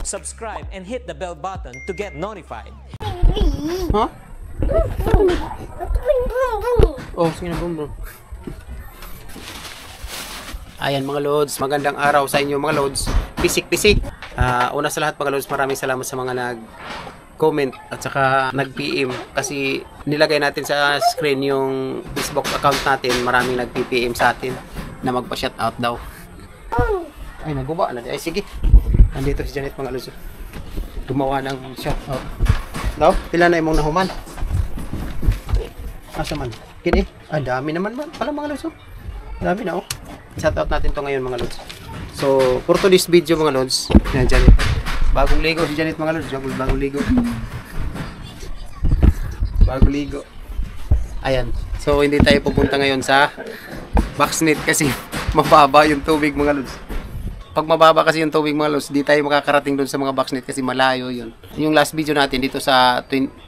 subscribe and hit the bell button to get notified. Ha? Oh, sige na, boom. Ayan mga lods, magandang araw sa inyo mga lods. Pisik-pisik. Una sa lahat mga lods, maraming salamat sa mga nag-comment at saka nag-PM. Kasi nilagay natin sa screen yung Facebook account natin. Maraming nag-PM sa atin na magpa-shoutout daw. Ay, naguba na. Ay, sige. Nandito si Janet mga lods. Gumawa ng shoutout. Daw, pila na imong nahuman. Asa man? Kini? Dami naman pala mga lods. Dami na oh. Shoutout natin to ngayon mga lods. So, for today's video mga lods, yan Janet. Bagong ligo si Janet mga lods. Bagong ligo. Bagong ligo. Ayan. So, hindi tayo pupunta ngayon sa Baxnet kasi mababa yung tubig mga lods. Pag mababa kasi yung tubig mga lods, di tayo makakarating doon sa mga Baxnet kasi malayo yun. Yung last video natin dito sa 19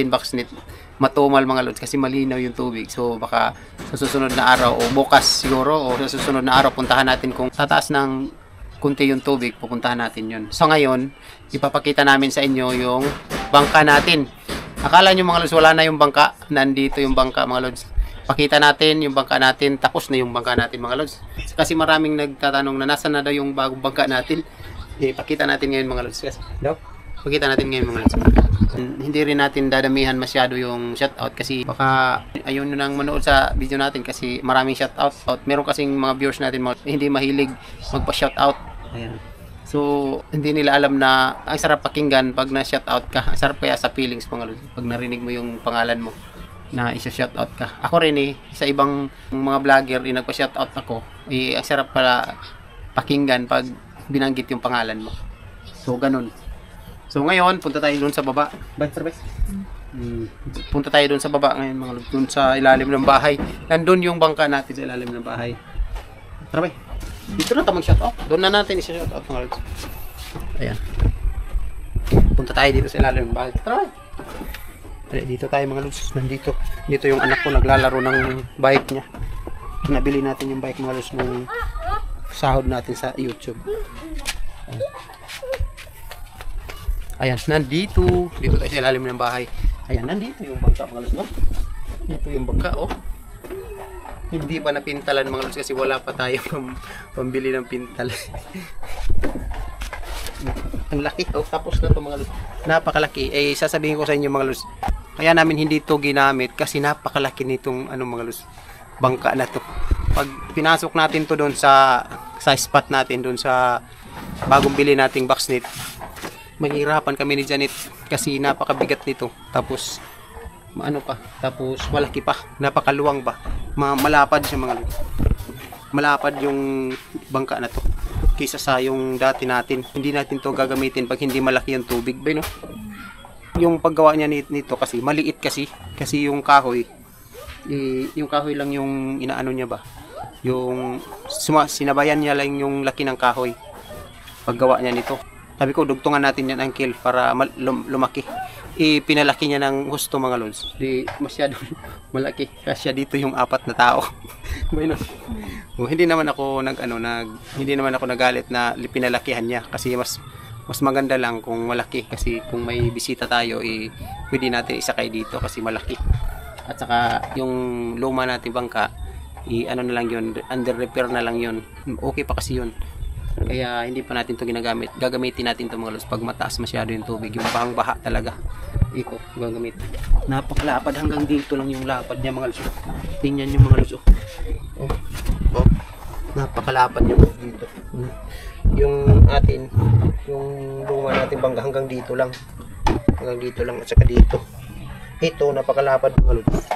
Baxnet, matumal mga lods kasi malinaw yung tubig. So baka sa susunod na araw o bukas siguro o sa susunod na araw puntahan natin kung tataas ng kunti yung tubig, pupuntahan natin yun. So ngayon, ipapakita namin sa inyo yung bangka natin. Akala nyo mga lods wala na yung bangka, nandito yung bangka mga lods. Pakita natin yung bangka natin, tapos na yung bangka natin mga lods. Kasi maraming nagtatanong na nasa na daw yung bagong bangka natin. Ipakita natin ngayon mga lods. Pakita natin ngayon mga lods. Hindi rin natin dadamihan masyado yung shoutout kasi baka ayun nang manood sa video natin kasi maraming shoutout. Meron kasing mga viewers natin hindi mahilig magpa-shoutout. Ayan. So, hindi nila alam na ang sarap pakinggan pag na-shoutout ka. Ang sarap kaya sa feelings mga lods pag narinig mo yung pangalan mo na isa-shoutout ka. Ako rin sa ibang mga vlogger nagpa-shoutout ako. Ang sarap pala pakinggan pag binanggit yung pangalan mo. So, ganun. So ngayon, punta tayo doon sa baba. Punta tayo doon sa baba ngayon mga lods. Doon sa ilalim ng bahay. Nandun yung bangka natin sa ilalim ng bahay. Tara bay. Dito na tayo mag-shoutout. Doon na natin isa-shoutout mga lods. Ayan. Punta tayo dito sa ilalim ng bahay. Tara bay. Dito tayo mga lods. Nandito. Dito yung anak ko naglalaro ng bike niya. Nabili natin yung bike mga lods nung sahod natin sa YouTube. Ayan, nandito. Dito tayo sa ilalim ng bahay. Ayan, nandito yung bangka mga lods, no? Dito yung bangka, oh. Hindi pa napintalan mga lods kasi wala pa tayo pambili ng pintal. Ang laki, oh. Tapos na to mga lods. Napakalaki. Sasabihin ko sa inyo mga lods. Kaya namin hindi to ginamit kasi napakalaki nitong mga lods, bangka na to. Pag pinasok natin to doon sa spot natin, doon sa bagong bili nating Baxnet, mahirapan kami ni Janet kasi napakabigat nito. Tapos tapos malaki pa, napakaluwang ba. Malapad siya mga lods. Malapad yung bangka na to kaysa sa yung dati natin. Hindi natin to gagamitin pag hindi malaki yung tubig ba, no? Yung paggawa niya nito kasi maliit kasi yung kahoy lang yung inaano niya ba. Yung sinabayan niya lang yung laki ng kahoy paggawa niya nito. Sabi ko, dugtungan natin yan uncle para lumaki. Pinalaki niya ng gusto mga lods. Di masyado malaki. Kasi dito yung 4 na tao. Hindi naman ako nagalit na pinalakihan niya kasi mas maganda lang kung malaki kasi kung may bisita tayo pwede natin isakay dito kasi malaki. At saka yung luma natin bangka na lang yun, under repair na lang yun. Okay pa kasi yun. Kaya hindi pa natin to ginagamit. Gagamitin natin to mga lods pag mataas masyado yung tubig, yung bahang-baha talaga. Ito, gagamit. Napakalapad, hanggang dito lang yung lapad niya mga lods. Tingnan niyo mga lods. Oh. Napakalapad niya dito. Yung luma natin bangga hanggang dito lang. Hanggang dito lang at saka dito. Ito, napakalapad mga lods.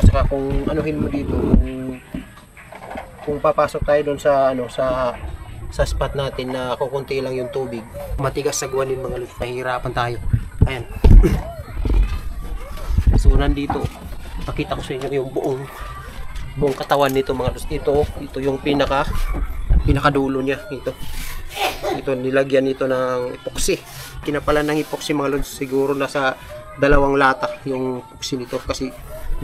At saka kung anuhin mo dito, kung papasok tayo doon sa spot natin na kukunti lang yung tubig, matigas sa guwanin mga lods, mahirapan tayo. Ayan. So nandito, pakita ko sa inyo yung buong katawan nito mga lods. Ito yung pinakadulo niya. Ito nilagyan nito ng epoxy. Kinapalan ng epoxy mga lods. Siguro nasa 2 lata yung epoxy nito kasi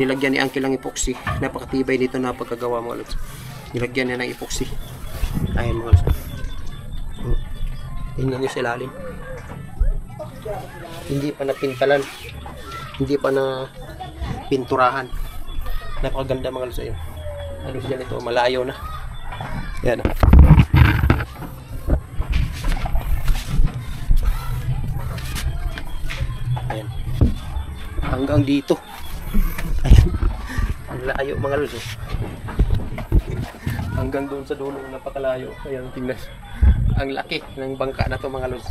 nilagyan ni Uncle ng epoxy. Napakatibay nito na pagkagawa mga lods. Nilagyan niya ng epoxy. Ayan mga lods. Tingnan nyo sa ilalim. Hindi pa napintalan. Hindi pa na pinturahan. Napakaganda mga lods. Ayun. Ano dyan ito? Malayo na. Yan. Ayan. Hanggang dito. Ayan. Ang layo mga lods. Hanggang doon sa dulo, napakalayo. Ayan, tingnan. Ang laki ng bangka na to mga lods.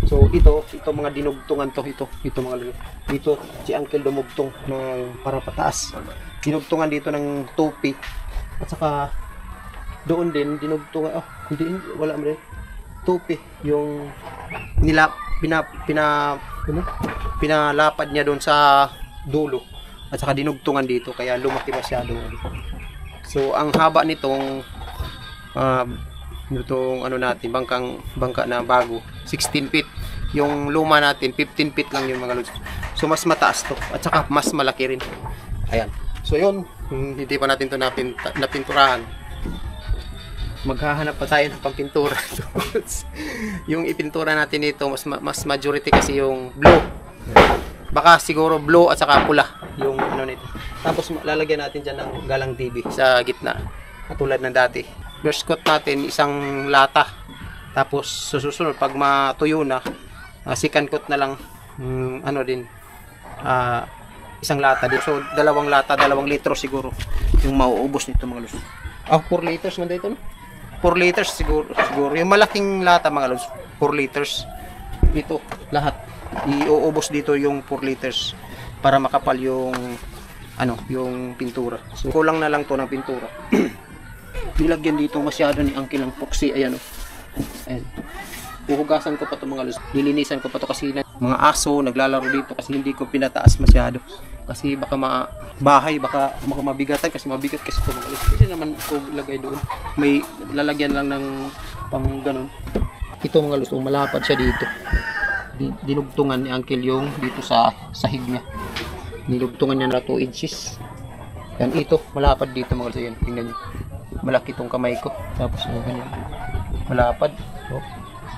So ito mga dinugtungan to, ito mga lods. Dito si Uncle dumugtong ng para pataas. Dinugtungan dito ng tupi. At saka doon din dinugtungan, hindi, wala mo rin. Tupi yung pinalapad niya doon sa dulo. At saka dinugtungan dito kaya lumaki masyado. So ang haba nitong itong ano natin, bangka na bago, 16 feet. Yung luma natin 15 feet lang yung mga lods. So mas mataas to at saka mas malaki rin. Ayan. So yun, hindi pa natin to napinturahan. Maghahanap pa tayo ng pampintura. Yung ipintura natin dito, mas majority kasi yung blue. Baka siguro blue at saka pula yung ano nito. Tapos lalagyan natin dyan ng galang TV sa gitna. Katulad ng dati. First coat natin isang lata. Tapos susunod pag matuyo na, second coat na lang ano din isang lata din. So dalawang lata, 2 litro siguro yung mauubos nito mga lods. 4 liters man dito no? 4 liters siguro. Yung malaking lata mga lods, 4 liters. Dito lahat iuubos dito yung 4 liters para makapal yung yung pintura. So kulang na lang to ng pintura. Nilagyan dito masyado ni Uncle ng epoxy. Ayan o. Ayan. Uhugasan ko pa ito mga lods. Nilinisan ko pa ito kasi mga aso naglalaro dito kasi hindi ko pinataas masyado. Kasi baka bahay, baka mabigatan kasi mabigat kasi ito mga lods. Kasi naman ko lagay doon. May lalagyan lang ng pang ganun. Ito mga lods, malapad siya dito. Dinugtungan ni Uncle yung dito sa sahig niya. Nilugtungan niya na 2 inches. Yan, ito, malapad dito mga lods. Ayan, tingnan niyo. Malaki itong kamay ko. Tapos, ganyan. Malapad.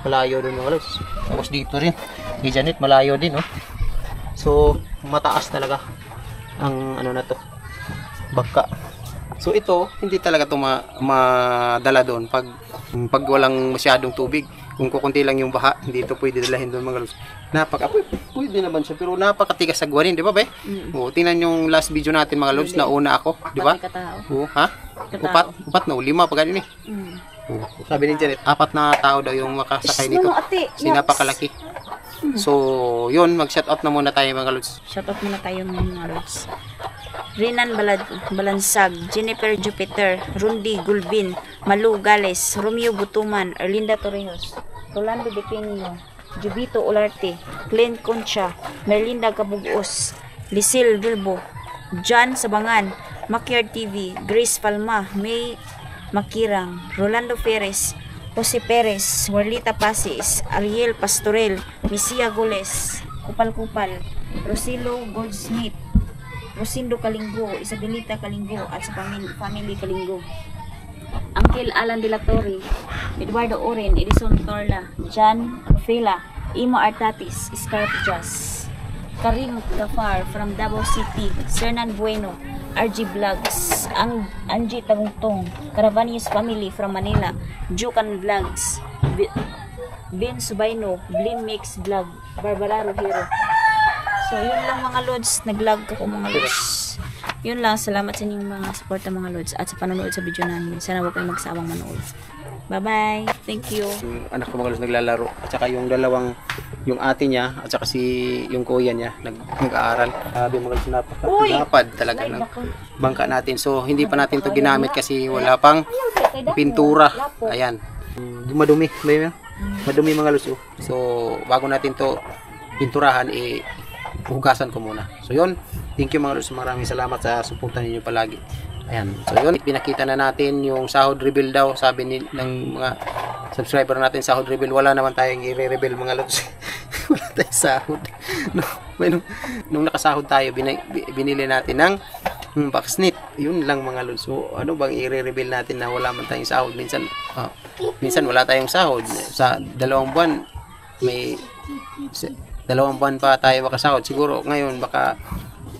Malayo din mga lods. Tapos dito rin. Kay Janet, malayo din. So, mataas talaga ang na to. Bangka. So, ito, hindi talaga ito madala doon pag walang masyadong tubig. Kung kukunti lang yung baha, hindi ito pwede dalahin doon mga lods. Pwede naman siya, pero napakatigas sa guwanin, di ba be? Tingnan yung last video natin mga lods, nauna ako, di ba? Upat na, 5 pa ganyan eh. Sabi ni Janet, 4 na tao daw yung makasakay nito. Kasi napakalaki. So, yun, mag-shoutout na muna tayo mga lods. Shoutout muna tayo mga lods. Rinan Balansag, Jennifer Jupiter, Rundi Gulbin, Malu Gales, Romeo Butuman, Erlinda Torrijos, Rolando De Peño, Jubito Olarte, Glenn Concha, Merlinda Cabugos, Lisil Bilbo, John Sabangan, Makyard TV, Grace Palma, May Makirang, Rolando Perez, Jose Perez, Warlita Pasis, Ariel Pastorel, Misia Goles, Kupal, Rosilo Goldsmith, Rosindo Kalinggo, Isabelita Kalinggo, at sa family Kalinggo. Uncle Alan De La Torre, Eduardo Oren, Edison Torla, John Rufela, Imo Artatis, Scarf Jazz, Karim Gafar from Davao City, Sernan Bueno, RG Vlogs, Angie Tagungtong, Caravanius Family from Manila, Jukan Vlogs, Ben Subayno, Blim Mix Vlog, Barbara Rohiro. So, yun lang mga lods. Nag-vlog ako mga lods. Yun lang. Salamat sa inyong mga suporta mga lods at sa panonood sa video namin. Sana huwag kayong magsawang manood. Bye-bye. Thank you. Yung anak ko mga lods naglalaro. At saka yung yung ate niya at saka yung kuya niya nag-aaral. Sabi mga lods, napakapad talaga ng bangka natin. So, hindi pa natin to ginamit kasi wala pang pintura. Ayan. Madumi. Madumi mga lods. So, bago natin to pinturahan, hugasan ko muna. So yun, thank you mga lods, maraming salamat sa suporta ninyo palagi. Ayan, so yun, pinakita na natin yung sahod reveal daw, sabi ng mga subscriber natin, sahod reveal. Wala naman tayong i-reveal mga lods. Wala tayong sahod. Nung nakasahod tayo, binili natin ng Backsnit. Yun lang mga lods. So, ano bang i-reveal natin na wala man tayong sahod? Minsan wala tayong sahod. Sa 2 buwan, may 2 buwan pa tayo makasahod. Siguro ngayon baka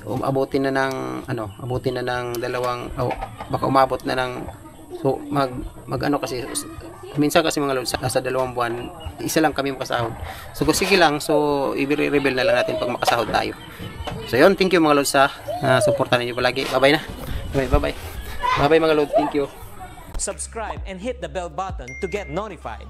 abutin na ng baka umabot na ng kasi minsan kasi mga lods sa 2 buwan isa lang kami makasahod. So sige lang, so i-reveal na lang natin pag makasahod tayo. So yun, thank you mga lods sa suportahan niyo palagi. Bye-bye na. Bye-bye mga lods. Thank you. Subscribe and hit the bell button to get notified.